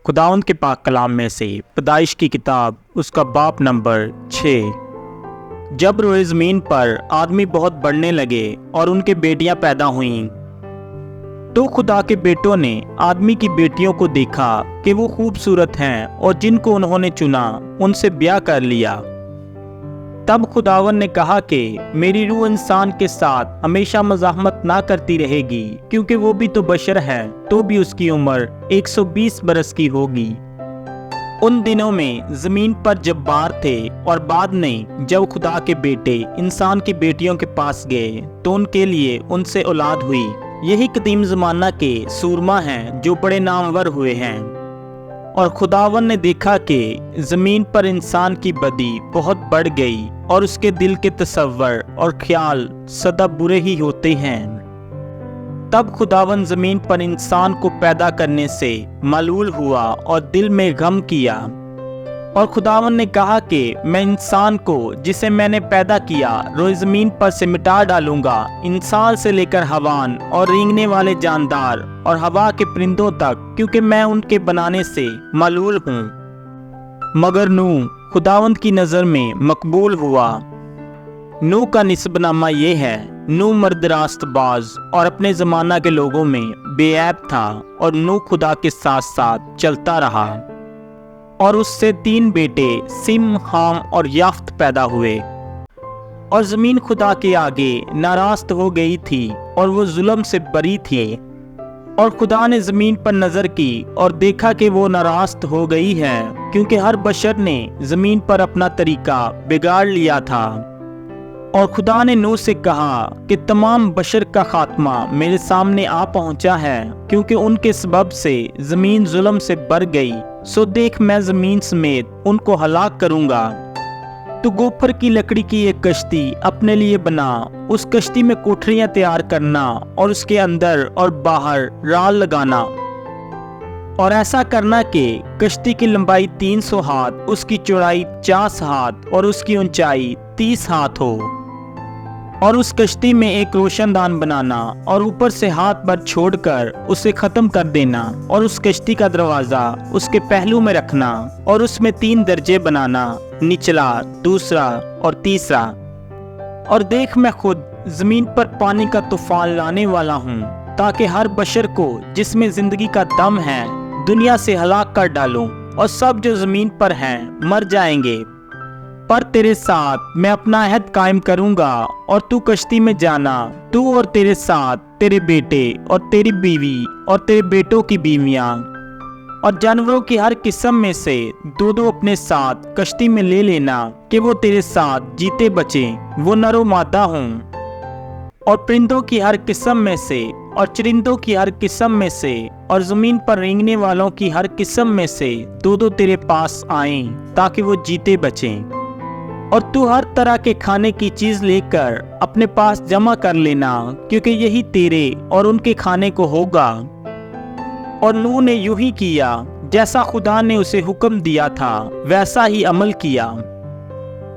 खुदावंद के पाक कलाम में से पैदाइश की किताब उसका बाप नंबर 6। जब रोए ज़मीन पर आदमी बहुत बढ़ने लगे और उनके बेटियां पैदा हुईं, तो खुदा के बेटों ने आदमी की बेटियों को देखा कि वो खूबसूरत हैं और जिनको उन्होंने चुना उनसे ब्याह कर लिया। तब खुदावन ने कहा कि मेरी रूह इंसान के साथ हमेशा मज़ाहमत ना करती रहेगी, क्योंकि वो भी तो बशर है, तो भी उसकी उम्र 120 बरस की होगी। उन दिनों में ज़मीन पर जब्बार थे, और बाद में जब खुदा के बेटे इंसान की बेटियों के पास गए तो उनके लिए उनसे औलाद हुई। यही कदीम ज़माना के सूरमा हैं जो बड़े नामवर हुए हैं। और खुदावन ने देखा कि ज़मीन पर इंसान की बदी बहुत बढ़ गई और उसके दिल के तसव्वुर और ख्याल सदा बुरे ही होते हैं। तब खुदावन ज़मीन पर इंसान को पैदा करने से मलूल हुआ और दिल में गम किया। और खुदावन ने कहा कि मैं इंसान को जिसे मैंने पैदा किया रोए ज़मीन पर से मिटा डालूंगा, इंसान से लेकर हवान और रेंगने वाले जानदार और हवा के परिंदों तक, क्योंकि मैं उनके बनाने से मलूल हूँ। मगर नूह खुदावंद की नज़र में मकबूल हुआ। नूह का निस्बनामा ये है, नूह मर्द रास्तबाज और अपने ज़माना के लोगों में बेऐब था, और नूह खुदा के साथ साथ चलता रहा। और उससे 3 बेटे सिम, हाम और याफ्त पैदा हुए। और ज़मीन खुदा के आगे नारास्त हो गई थी और वो जुल्म से बरी थी। और खुदा ने ज़मीन पर नज़र की और देखा कि वो नारास्त हो गई है, क्योंकि हर बशर ने ज़मीन पर अपना तरीका बिगाड़ लिया था। और खुदा ने नूह से कहा कि तमाम बशर का खात्मा मेरे सामने आ पहुंचा है, क्योंकि उनके सबब से ज़मीन जुल्म से भर गई। सो देख, मैं ज़मीन समेत उनको हलाक करूंगा। तो गोफर की लकड़ी की एक कश्ती अपने लिए बना, उस कश्ती में कोठरियां तैयार करना और उसके अंदर और बाहर राल लगाना, और ऐसा करना कि कश्ती की लंबाई 300 हाथ, उसकी चौड़ाई 50 हाथ और उसकी ऊंचाई 30 हाथ हो। और उस कश्ती में एक रोशनदान बनाना और ऊपर से हाथ भर छोड़कर उसे खत्म कर देना, और उस कश्ती का दरवाजा उसके पहलू में रखना, और उसमें 3 दर्जे बनाना, निचला, दूसरा और तीसरा। और देख, मैं खुद जमीन पर पानी का तूफान लाने वाला हूँ, ताकि हर बशर को जिसमें जिंदगी का दम है दुनिया से हलाक कर डालूं, और सब जो जमीन पर हैं मर जाएंगे। पर तेरे साथ मैं अपना अहद कायम करूंगा, और तू कश्ती में जाना, तू और तेरे साथ तेरे बेटे और तेरी बीवी और तेरे बेटों की बीवियां, और जानवरों की हर किस्म में से 2-2 अपने साथ कश्ती में ले लेना, कि वो तेरे साथ जीते बचे, वो नरो मादा हों। और परिंदों की हर किस्म में से और चरिंदों की हर किस्म में से और ज़मीन पर रेंगने वालों की हर किस्म में से 2-2 तेरे पास आएं, ताकि वो जीते बचें। और तू हर तरह के खाने की चीज लेकर अपने पास जमा कर लेना, क्योंकि यही तेरे और उनके खाने को होगा। और नूह ने यूं ही किया, जैसा खुदा ने उसे हुक्म दिया था वैसा ही अमल किया।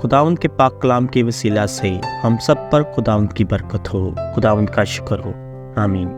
खुदावंद के पाक कलाम के वसीला से हम सब पर खुदावंद की बरकत हो, खुदावंद का शुक्र हो। आमीन।